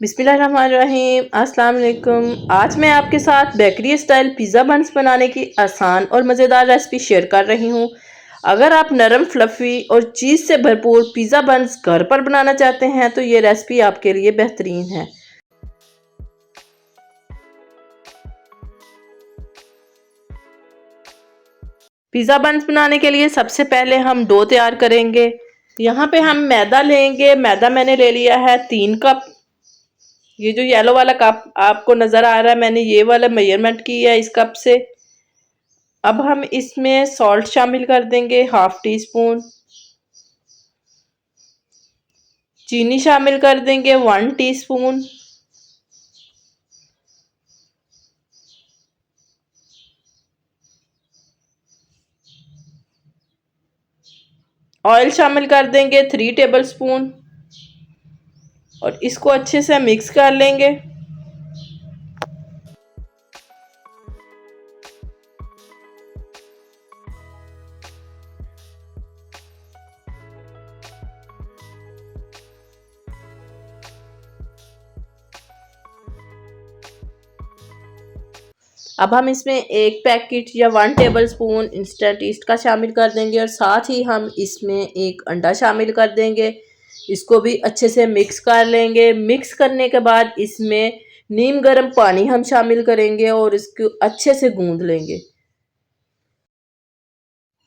बिस्मिल्लाहिर्रहमानिर्रहीम। अस्सलाम वालेकुम। आज मैं आपके साथ बेकरी स्टाइल पिज़्ज़ा बन्स बनाने की आसान और मज़ेदार रेसिपी शेयर कर रही हूँ। अगर आप नरम फ्लफ़ी और चीज़ से भरपूर पिज़्ज़ा बन्स घर पर बनाना चाहते हैं तो ये रेसिपी आपके लिए बेहतरीन है। पिज़्ज़ा बन्स बनाने के लिए सबसे पहले हम डो तैयार करेंगे। यहाँ पे हम मैदा लेंगे। मैदा मैंने ले लिया है 3 कप। ये जो येलो वाला कप आपको नज़र आ रहा है, मैंने ये वाला मेजरमेंट किया है इस कप से। अब हम इसमें सॉल्ट शामिल कर देंगे, हाफ टी स्पून। चीनी शामिल कर देंगे 1 टीस्पून। ऑयल शामिल कर देंगे 3 टेबल स्पून और इसको अच्छे से मिक्स कर लेंगे। अब हम इसमें 1 पैकेट या 1 टेबल स्पून इंस्टेंट ईस्ट का शामिल कर देंगे और साथ ही हम इसमें 1 अंडा शामिल कर देंगे। इसको भी अच्छे से मिक्स कर लेंगे। मिक्स करने के बाद इसमें नीम गर्म पानी हम शामिल करेंगे और इसको अच्छे से गूंद लेंगे।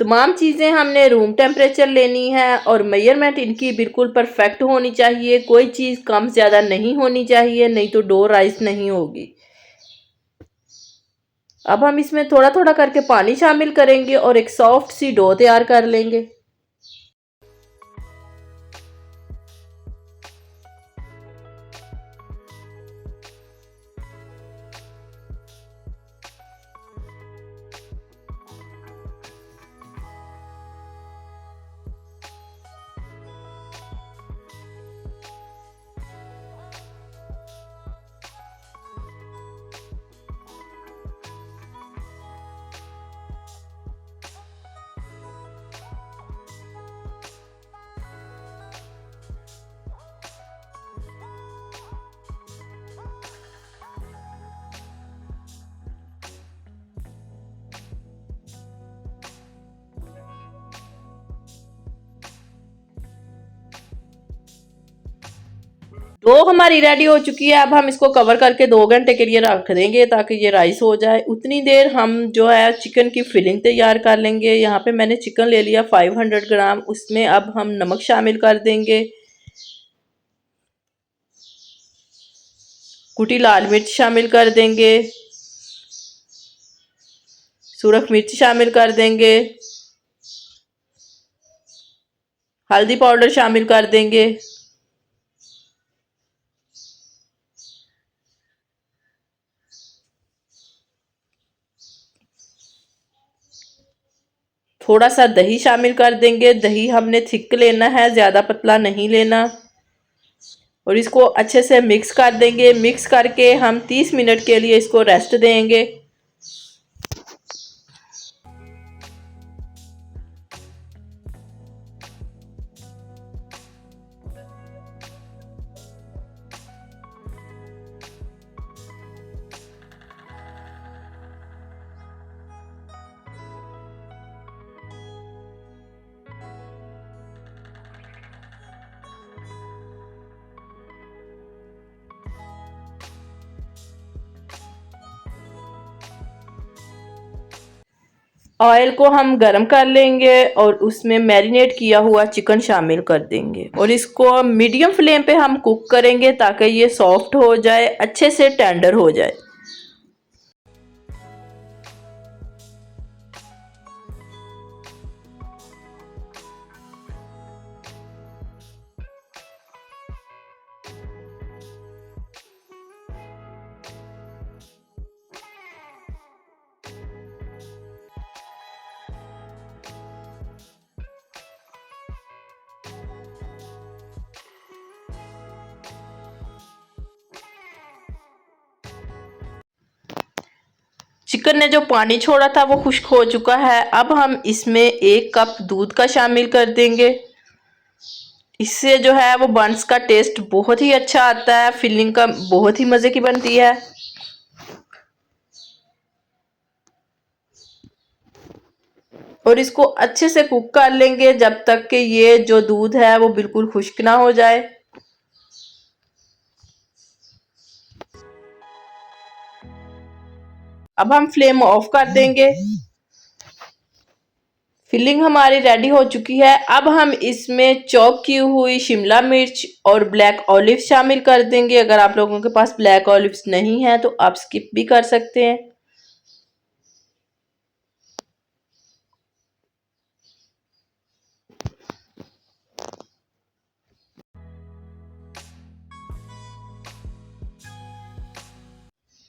तमाम चीज़ें हमने रूम टेम्परेचर लेनी है और मेजरमेंट इनकी बिल्कुल परफेक्ट होनी चाहिए। कोई चीज़ कम ज़्यादा नहीं होनी चाहिए, नहीं तो डो राइस नहीं होगी। अब हम इसमें थोड़ा थोड़ा करके पानी शामिल करेंगे और एक सॉफ्ट सी डो तैयार कर लेंगे। डो हमारी रेडी हो चुकी है। अब हम इसको कवर करके 2 घंटे के लिए रख देंगे ताकि ये राइस हो जाए। उतनी देर हम जो है चिकन की फिलिंग तैयार कर लेंगे। यहाँ पे मैंने चिकन ले लिया 500 ग्राम। उसमें अब हम नमक शामिल कर देंगे, कुटी लाल मिर्च शामिल कर देंगे, सुरख मिर्च शामिल कर देंगे, हल्दी पाउडर शामिल कर देंगे, थोड़ा सा दही शामिल कर देंगे। दही हमने थिक लेना है, ज़्यादा पतला नहीं लेना। और इसको अच्छे से मिक्स कर देंगे। मिक्स करके हम 30 मिनट के लिए इसको रेस्ट देंगे। ऑयल को हम गरम कर लेंगे और उसमें मैरिनेट किया हुआ चिकन शामिल कर देंगे और इसको मीडियम फ्लेम पे हम कुक करेंगे ताकि ये सॉफ्ट हो जाए, अच्छे से टेंडर हो जाए। चिकन ने जो पानी छोड़ा था वो खुश्क हो चुका है। अब हम इसमें 1 कप दूध का शामिल कर देंगे। इससे जो है वो बंस का टेस्ट बहुत ही अच्छा आता है, फिलिंग का बहुत ही मजे की बनती है। और इसको अच्छे से कुक कर लेंगे जब तक कि ये जो दूध है वो बिल्कुल खुश्क ना हो जाए। अब हम फ्लेम ऑफ कर देंगे। फिलिंग हमारी रेडी हो चुकी है। अब हम इसमें चॉप की हुई शिमला मिर्च और ब्लैक ऑलिव शामिल कर देंगे। अगर आप लोगों के पास ब्लैक ऑलिव्स नहीं है तो आप स्किप भी कर सकते हैं।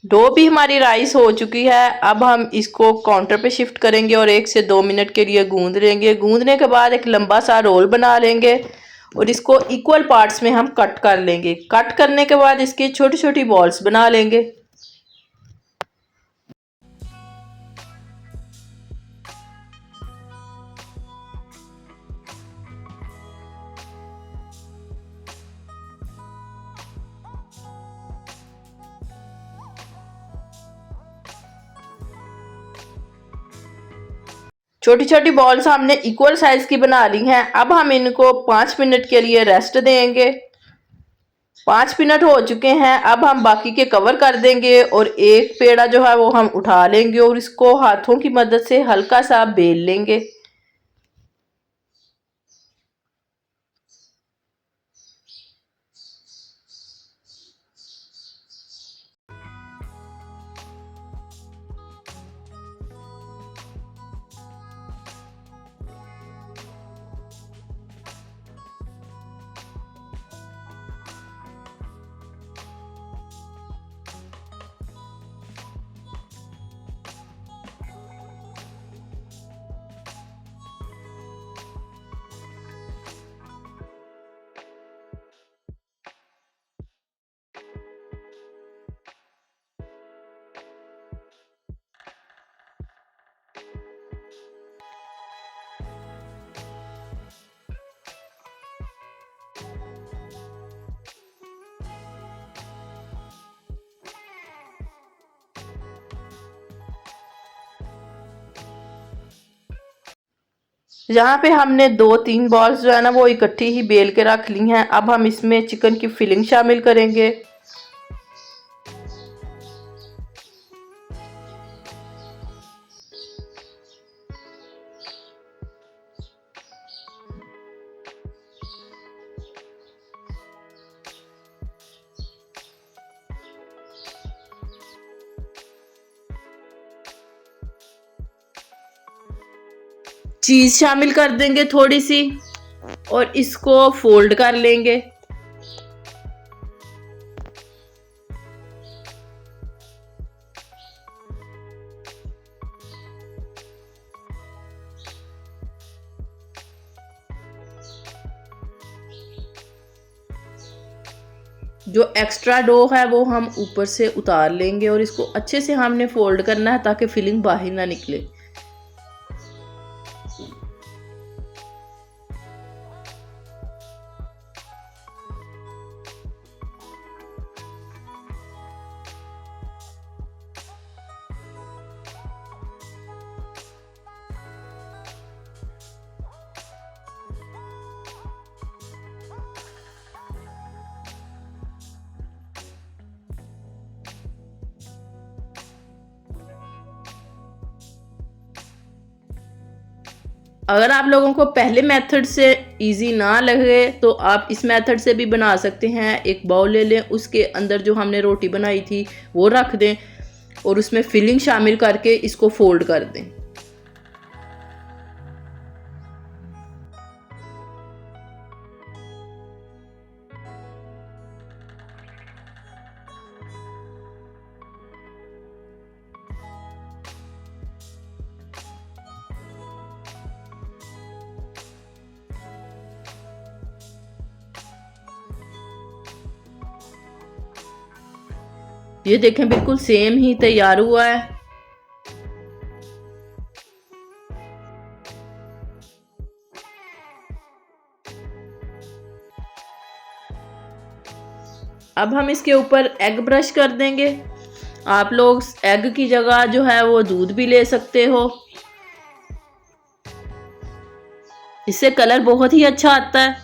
डो भी हमारी राइस हो चुकी है। अब हम इसको काउंटर पे शिफ्ट करेंगे और 1 से 2 मिनट के लिए गूंद लेंगे। गूंदने के बाद एक लंबा सा रोल बना लेंगे और इसको इक्वल पार्ट्स में हम कट कर लेंगे। कट करने के बाद इसकी छोटी छोटी बॉल्स बना लेंगे। छोटी छोटी बॉल्स हमने इक्वल साइज की बना ली हैं। अब हम इनको 5 मिनट के लिए रेस्ट देंगे। 5 मिनट हो चुके हैं। अब हम बाकी के कवर कर देंगे और एक पेड़ा जो है वो हम उठा लेंगे और इसको हाथों की मदद से हल्का सा बेल लेंगे। यहाँ पे हमने 2-3 बॉल्स जो है ना वो इकट्ठी ही बेल के रख ली हैं। अब हम इसमें चिकन की फिलिंग शामिल करेंगे। चीज शामिल कर देंगे थोड़ी सी और इसको फोल्ड कर लेंगे। जो एक्स्ट्रा डो है वो हम ऊपर से उतार लेंगे और इसको अच्छे से हमने फोल्ड करना है ताकि फिलिंग बाहर ना निकले। अगर आप लोगों को पहले मेथड से इजी ना लगे तो आप इस मेथड से भी बना सकते हैं। एक बाउल ले लें, उसके अंदर जो हमने रोटी बनाई थी वो रख दें और उसमें फिलिंग शामिल करके इसको फोल्ड कर दें। ये देखें बिल्कुल सेम ही तैयार हुआ है। अब हम इसके ऊपर एग ब्रश कर देंगे। आप लोग एग की जगह जो है वो दूध भी ले सकते हो, इससे कलर बहुत ही अच्छा आता है।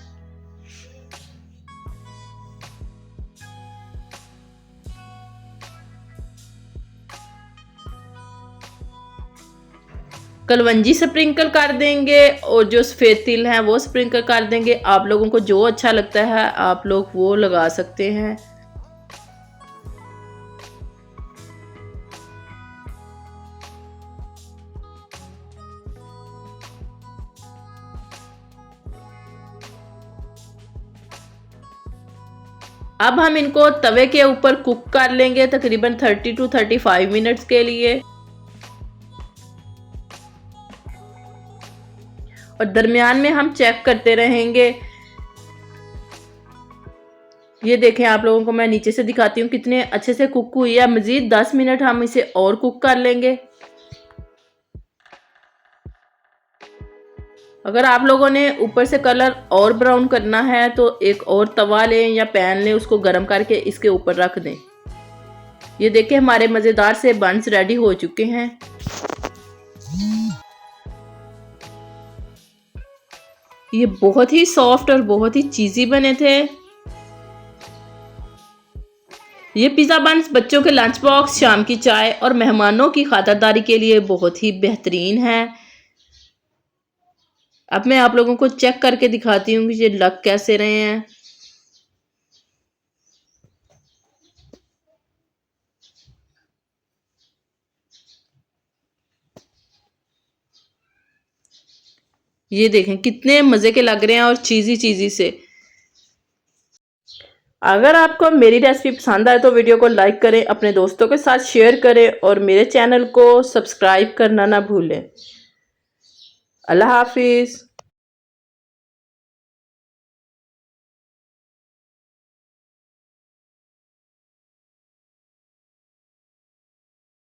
कलवंजी स्प्रिंकल कर देंगे और जो सफ़ेद तिल हैं वो स्प्रिंकल कर देंगे। आप लोगों को जो अच्छा लगता है आप लोग वो लगा सकते हैं। अब हम इनको तवे के ऊपर कुक कर लेंगे तकरीबन 30 to 35 मिनट्स के लिए, और दरमियान में हम चेक करते रहेंगे। ये देखें, आप लोगों को मैं नीचे से दिखाती हूँ कितने अच्छे से कुक हुई है। मज़ीद 10 मिनट हम इसे और कुक कर लेंगे। अगर आप लोगों ने ऊपर से कलर और ब्राउन करना है तो एक और तवा लें या पैन लें, उसको गर्म करके इसके ऊपर रख दें। ये देखें, हमारे मज़ेदार से बंस रेडी हो चुके हैं। ये बहुत ही सॉफ्ट और बहुत ही चीज़ी बने थे। ये पिज़्ज़ा बन्स बच्चों के लंच बॉक्स, शाम की चाय और मेहमानों की खातिरदारी के लिए बहुत ही बेहतरीन है। अब मैं आप लोगों को चेक करके दिखाती हूँ कि ये लग कैसे रहे हैं। ये देखें कितने मज़े के लग रहे हैं और चीज़ी चीज़ी से। अगर आपको मेरी रेसिपी पसंद आए तो वीडियो को लाइक करें, अपने दोस्तों के साथ शेयर करें और मेरे चैनल को सब्सक्राइब करना ना भूलें। अल्लाह हाफिज़।